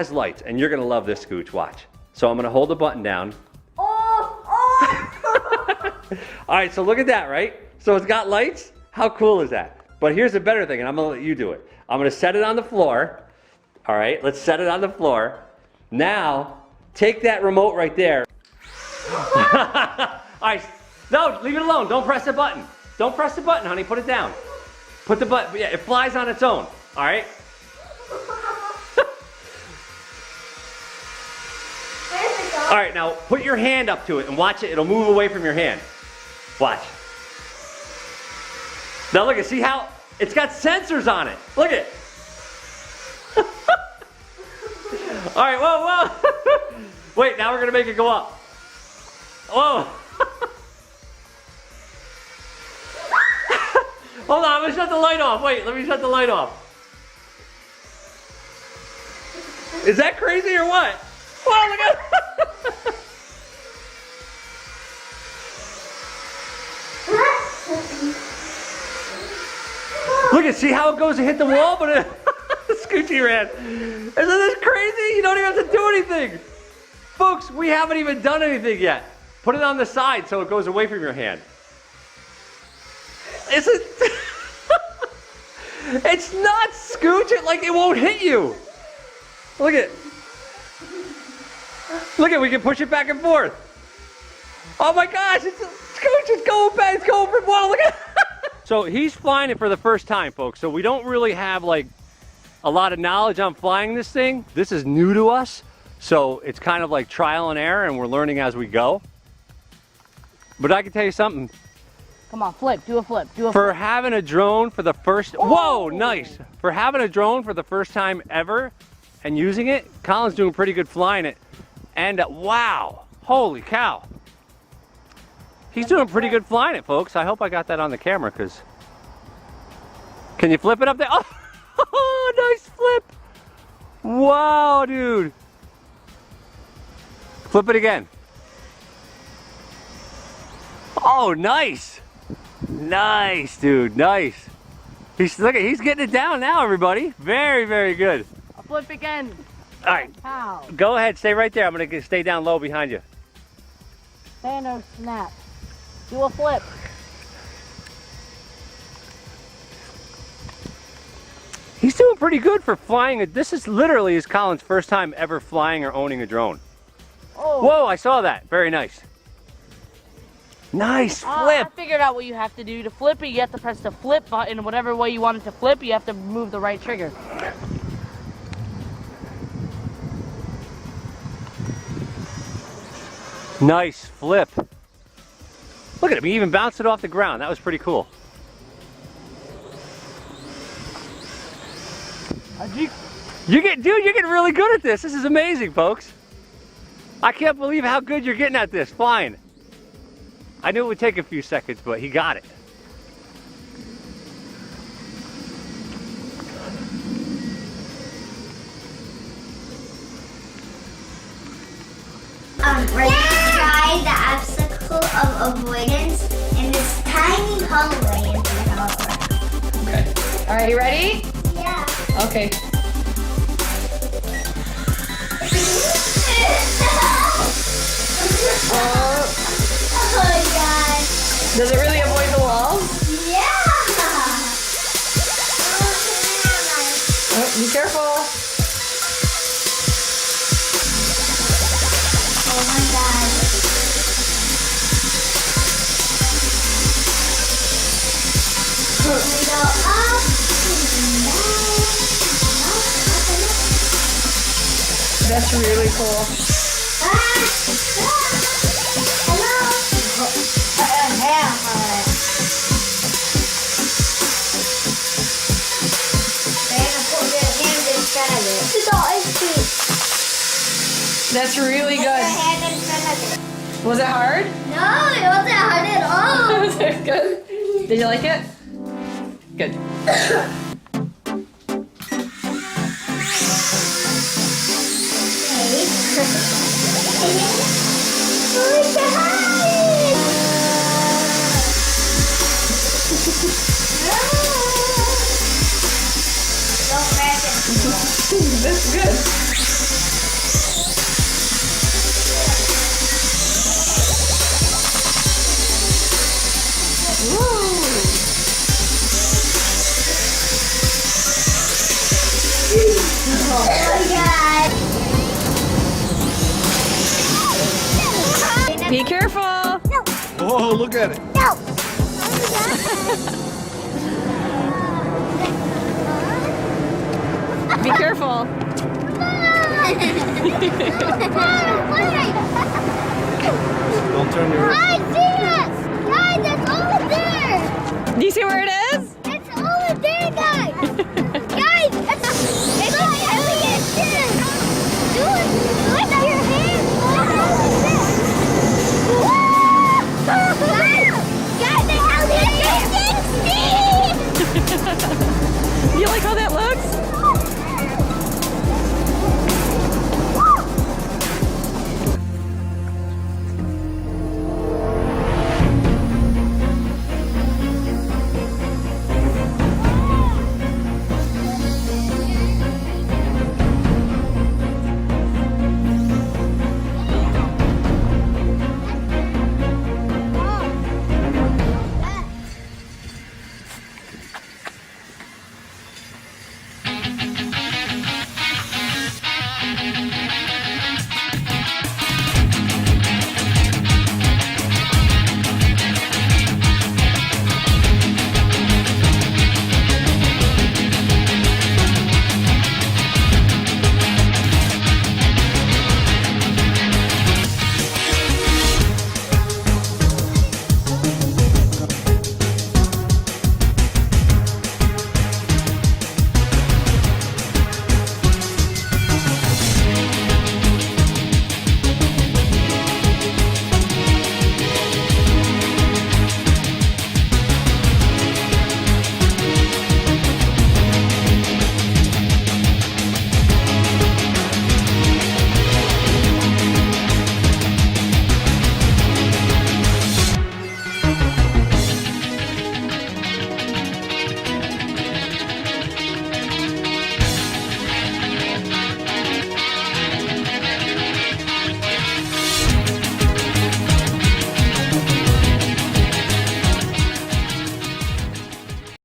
has lights, and you're gonna love this, Scooch. Watch. So I'm gonna hold the button down. All right, so look at that, right? So it's got lights. How cool is that? But here's the better thing, and I'm gonna let you do it. I'm gonna set it on the floor. All right, let's set it on the floor. Now, take that remote right there. All right, no, leave it alone. Don't press the button. Don't press the button, honey. Put it down. Put the button. Yeah, it flies on its own. All right. All right, now put your hand up to it and watch it. It'll move away from your hand. Watch. Now look at, see how it's got sensors on it. Look at it. All right, whoa, whoa. Wait, now we're gonna make it go up. Whoa. Hold on, I'm gonna shut the light off. Wait, let me shut the light off. Is that crazy or what? Whoa, look at Look at, see how it goes to hit the wall, but it Scoochy ran. Isn't this crazy? You don't even have to do anything. Folks, we haven't even done anything yet. Put it on the side so it goes away from your hand. It's not Scooch, it won't hit you. Look at, we can push it back and forth. Oh my gosh, Scooch is going back, it's going for, wow, look at. So he's flying it for the first time, folks. So we don't really have like a lot of knowledge on flying this thing. This is new to us. So it's kind of like trial and error, and we're learning as we go. But I can tell you something. Come on, flip, do a flip, do a flip. For having a drone for the first, whoa, nice. For having a drone for the first time ever and using it, Colin's doing pretty good flying it. And wow, holy cow. He's doing pretty good flying it, folks. I hope I got that on the camera, because... Can you flip it up there? Oh, nice flip. Wow, dude. Flip it again. Oh, nice. Nice, dude, nice. He's getting it down now, everybody. Very, very good. I'll flip again. All right. Ow. Go ahead, stay right there. I'm gonna stay down low behind you. Banner snap. Do a flip. He's doing pretty good for flying. This is literally Colin's first time ever flying or owning a drone. Oh. Whoa, I saw that. Very nice. Nice flip. I figured out what you have to do. To flip it, you have to press the flip button. Whatever way you want it to flip, you have to move the right trigger. Nice flip. Look at him, he even bounced it off the ground. That was pretty cool. You're getting really good at this. This is amazing, folks. I can't believe how good you're getting at this flying. I knew it would take a few seconds, but he got it. We're going to try the obstacle of avoidance in this tiny hallway in the hallway. Okay. All right, you ready? Yeah. Okay. Oh my god. Does it really avoid the walls? Yeah. Oh, be careful. Oh my god. We go up and down. That's really cool. That's really good. Was it hard? No, it wasn't hard at all. Was it good? Did you like it? Good. That's good. Whoa, look at it. No. Be careful. Don't turn your I see it! Guys, it's over there! Do you see where it